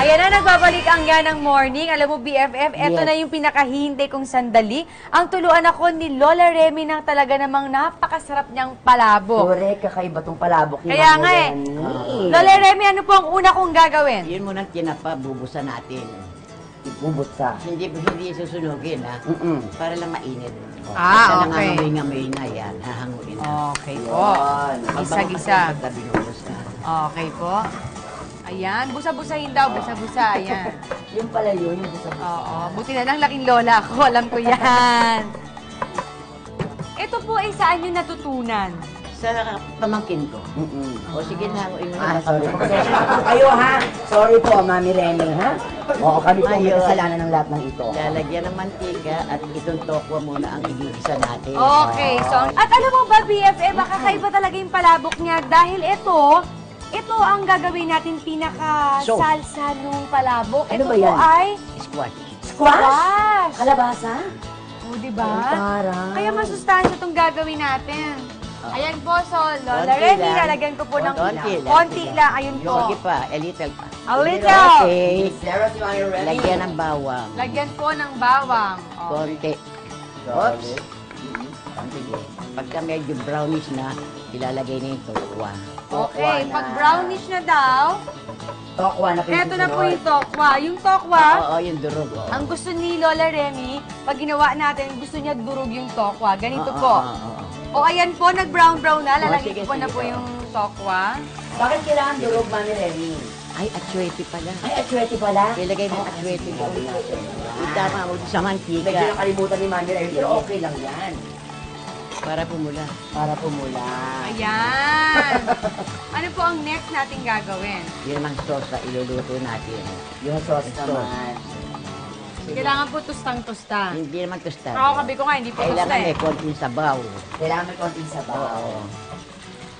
Ayan na, nagbabalik ang Yanang Morning. Alam mo, BFF, eto na yung pinakahintay kong sandali. Ang tuluan ako ni Lola Remy ng talaga namang napakasarap niyang palabok. Correct, kakaiba tong palabok ni Kaya Mami nga eh. Remy. Lola Remy, ano po ang una kong gagawin? Yun mo nang tinapa, bubusan natin. Bubutsa. Hindi susunugin, ha? Para lang mainit. Ah, Basta okay. lang ngamoy na yan, hahanguin na. Okay po. Gisa-gisa. Pagka binulos na. Okay po. Ayan, busa-busahin daw, busa-busa. Ayan. Yung pala yun, yung busa. Oo, buti na lang laking lola ako. Alam ko yan. Ito po ay saan nyo natutunan? Sa pamangkin ko. O sige na, hanguin mo na. Sorry po. Kayo ha? Sorry po, Mami Remy, ha? Oo, kami po may Ayun. kasalanan ng lahat ng ito. Lalagyan ng mantika at itong tokwa muna ang igigisa natin. Okay, so, at alam mo ba, BFF, kakaiba talaga yung palabok niya dahil ito ang gagawin natin pinaka-salsa nung palabok. Ano Ito ba po yan? ay Squash. Squash? Kalabasa? O, diba? Ay, parang. Kaya masustansya itong gagawin natin. Ayan po, so, Lola Konti Remy, lang. lalagyan ko po ng Konti lang. Ayun po. Sige pa, a little pa. A little. Okay. Sarah, si Mami Remy. Lagyan ng bawang. Lagyan po ng bawang. Konti. Oops. Sige. Pagka medyo brownish na, ilalagay na yung tokwa. Okay, pag brownish na daw, Tokwa na po yung eto na po susunod. yung tokwa. Yung tokwa, Oo, yung durog. Oo. ang gusto ni Lola Remy, pag ginawa natin, gusto niya durog yung tokwa. Ganito Oo, po. oo, oo. O ayan po, nag-brown-brown na. Lalagyan sige, ko po na sige, po oo. yung tokwa. Bakit kailangan durog, Mami Remy? Ay, atsuete pala. Ay, atsuete pala. Ilagay mo atsuete doon. Itama mo sa Medyo mantika nakalimutan ni Mami Remy, pero okay lang yan. para pumula. Para pumula. Ayan. Ano po ang next nating gagawin? Yun ang sauce na iluluto natin. Yung sauce naman. Kailangan po tustang-tusta. Hindi naman tostar. Ako, kabi ko nga, hindi po tusta Kailangan may eh. konting sabaw. Kailangan may konting sabaw. Oo.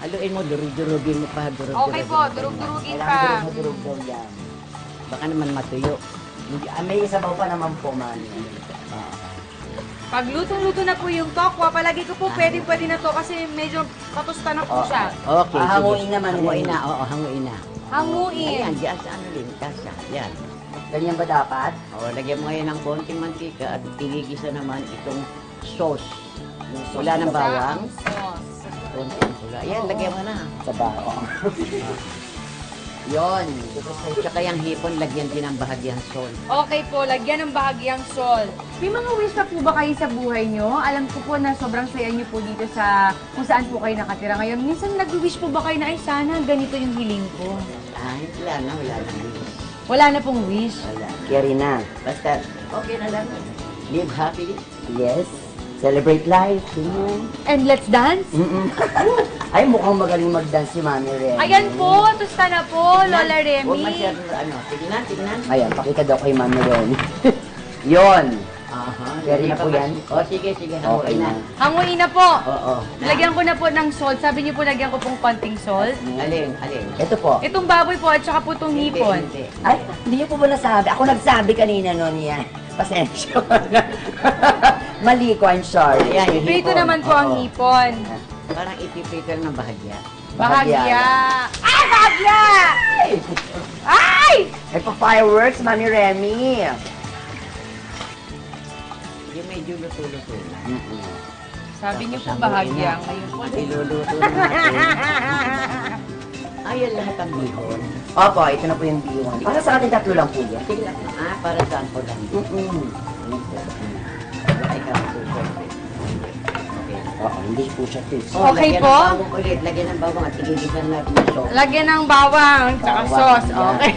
Haluin mo, durug-durugin mo pa. Okay po, durug-durugin Kailangan pa. durog daw yan. Baka naman matuyo. May sabaw pa naman po, Mami. Pag lutong-luto na po yung tokwa, palagi ko po pwede na to kasi medyo katusta na po siya. Okay, sige. Hanguin naman. Hanguin na, oo, hanguin na. Hanguin. Ayan, diyan sa ano din, kasya. Yan. Ganyan ba dapat? O, lagyan mo ngayon ng konting mantika at igigisa naman itong sauce. Wala ng bawang. Sauce. Konting pula. Ayan, lagyan mo na. Sabaw. Yon. Tsaka yung hipon, lagyan din ng bahagyang salt. Okay po, lagyan ng bahagyang salt. May mga wish pa po ba kayo sa buhay nyo? Alam ko po na sobrang saya nyo po dito sa kung saan po kayo nakatira ngayon. Minsan nag-wish po ba kayo na, ay sana ganito yung hiling ko? Ay, wala na. Wala na pong wish. Wala. Carry na. Basta, okay na lang. Live happily. Yes. Celebrate life. Ganyan. And let's dance? Ay, mukhang magaling mag-dance si Mami Remy. Ayan po, tusta na po, Lola Huwag Remy. masyadong ano. Tignan. Ayan, pakita daw kay Mami Remy. Yon. Aha. Carry na po yan? O, sige. Okay Hanguin na. na. Hanguin na po. Oo. Lagyan ko na po ng salt. Sabi niyo po lagyan ko pong konting salt. Alin. Ito po. Itong baboy po at saka po itong hipon. Hindi. Ay, hindi niyo po ba nasabi? Ako nagsabi kanina noon yan. Pasensya. Mali ko, I'm sorry. Ayan, yung Prito hipon. naman po ang Oo. hipon. Parang ipiprito ng bahagya. Bahagya. Ah, bahagya! Ay! Ay, pa-fireworks, Mami Remy. Yung medyo luto-luto na. Sabi niyo po Tapos bahagya. hanguin Ngayon po. na. Iluluto na natin. Ayan lahat ang bihon. Opo, ito na po yung B1. Para sa ating tatlo lang po yan. Sige lang. Para saan ko lang. Ay, susunod. Okay. Oo, hindi po siya tis. Okay lagyan po. ng bawang ulit. Lagyan ng bawang at igigisan natin yung sauce. Lagyan ng bawang tsaka Bawang, sauce. yan. Okay.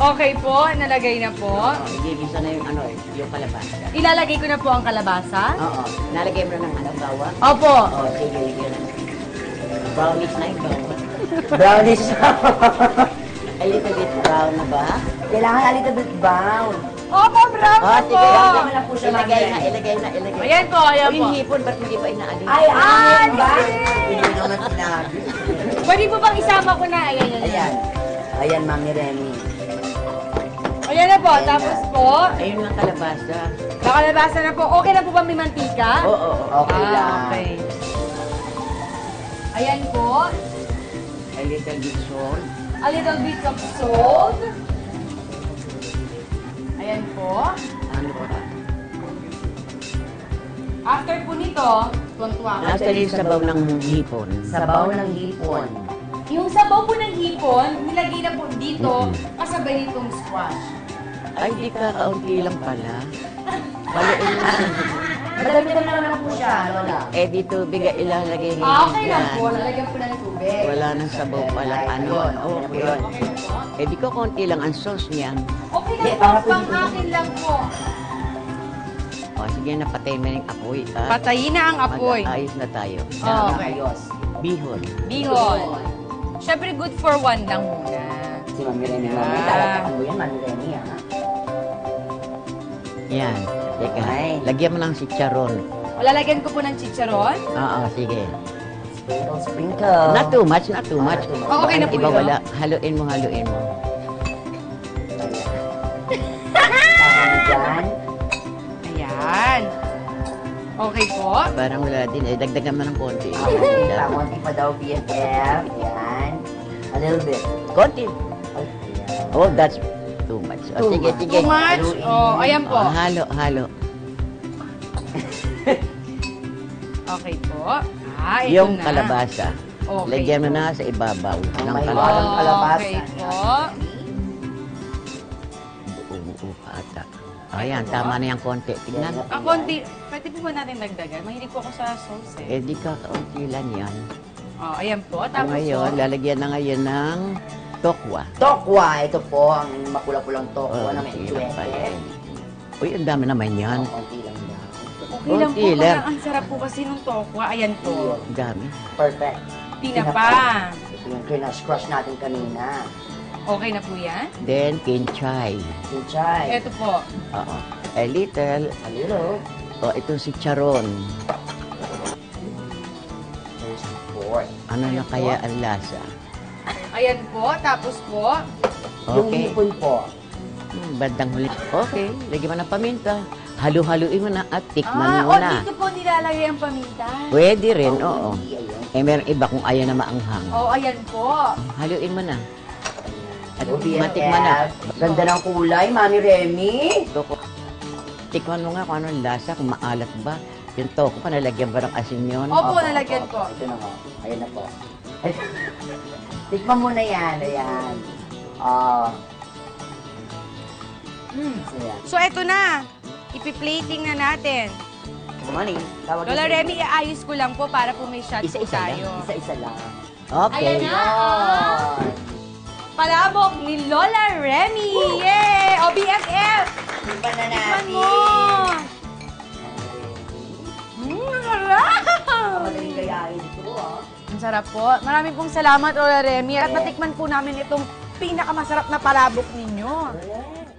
Okay po, nalagay na po. Igigisa na yung ano yung kalabasa. Ilalagay ko na po ang kalabasa. Oo. Nalagay mo na ng ano, bawang. Opo. Oo, sige. Lagyan na. Brownish na yung bawang. Brownish. A little bit brown na ba? Kailangan a little bit brown. Opo, brown Oh, na sige. po. Lagyan mo na po siya, Ilagay Mami. na, ilagay na. Ayan po, ayan O, yung po. hipon, ba't hindi pa inaalis? Ay, Ay, ba? bakit? Hindi naman sinabi. Pwede po bang isama ko na? Ayan, ayan. Ayan. Ayan, Mami Remy. Ayan na po. Tapos po, Ayun lang kalabasa. nakalabasa na po. Okay na po ba may mantika? Oo. Okay lang. Okay. Ayan po. A little bit salt. A little bit of salt. Ayan po. Ano po ba? After po nito, tuwan-tuwa ka. Nasa yung sabaw ng hipon. Sabaw ng hipon. Yung sabaw po ng hipon, nilagay na po dito, kasabay nitong squash. Ay, di ka, kaunti lang pala. Paluin mo. Madami-dami naman po siya, Lola. Eh, di tubig ang ilalagay ngayon Okay lang yan. po, lalagyan po ng tubig. Wala nang sabaw pala. Ano? Okay. Okay na po. Eh, di ko konti lang ang sauce niyan. Okay Hindi, lang para po, po pang dito. akin lang po. O, sige na, patay mo yung apoy. Patayin na ang apoy. Ayos na tayo. Okay. Ayos. Bihon. Bihon. Siyempre, good for one lang muna. Si Mami Remy, Mami. Talatakan mo yan, Mami Remy, ha? Yan. Teka, Ay. lagyan mo ng chicharon. Lalagyan ko po ng chicharon. Oo, sige. Sprinkle, sprinkle. Not too much, not too much. Oh, okay na po Iba yun. wala. Haluin mo, haluin mo. Tama mo dyan. Ayan. Okay po. Parang wala din. Eh, dagdagan mo ng konti. Konti pa daw, BFF. Yan. A little bit. Konti. Ay, ayan. Oh, that's too much. O, Too sige, much. sige. Too much. Oh, ayan po. Oh, halo, halo. Okay po. Ito Yung na. kalabasa. Okay Lagyan mo po. na sa ibabaw ng may kalabasa. walang kalabasa. Okay po. Oo, ata. Ayan, tama na yung konti. Tignan. Konti. Pwede po ba natin dagdagan? Mahilig po ako sa sauce eh. Eh, di ka kaunti lang yan. Oh, ayan po. So, Tapos ngayon, po. lalagyan na ngayon ng tokwa. Tokwa. Ito po, ang makula-pulang tokwa Oh, na may hirap pala. ikwete. Uy, ang dami naman yan. Konti lang daw. Okay lang po. konti lang. Parang ang sarap po kasi nung tokwa. Ayan po. Ang dami. Perfect. Tinapa. Ito yung crush natin kanina. Okay na po yan. Then, kinchay. Kinchay. Ito po. Oo. A little. A little. O, itong si charon. There's pork. Ano na Ayan po. kaya ang lasa? Ayan po. Tapos po. Yung Okay. hipon po. Bandang huli. Okay, lagyan mo ng paminta. Halu-haluin mo na at tikman mo na. dito po nilalagay ang paminta. Pwede rin, oo. Ayun. Eh, meron iba kung ayaw na maanghang. Oh, ayan po. Haluin mo na. At Oh, BFF. matikman na. Ganda ng kulay, Mami Remy. Toko. Tikman mo nga kung anong lasa, kung maalat ba. Yung toko, panalagyan ba ng asin yun? Opo, nalagyan ko. Ito na nga. Ayan na po. Tikman mo na yan. Ayan. Ayan. So, eto na. Ipi-plating na natin. Money. Tawag Lola Remy, iayos ko lang po para po may shot po Isa-isa lang. tayo. Isa-isa lang. Okay. Ayan na. Palabok ni Lola Remy! Yay! O, BFF! Tikman na Tikman natin. mo! Ang sarap! Madaling gayahin ito, Ang sarap po. Maraming pong salamat, Lola Remy. At natikman po namin itong pinakamasarap na palabok ninyo. Correct.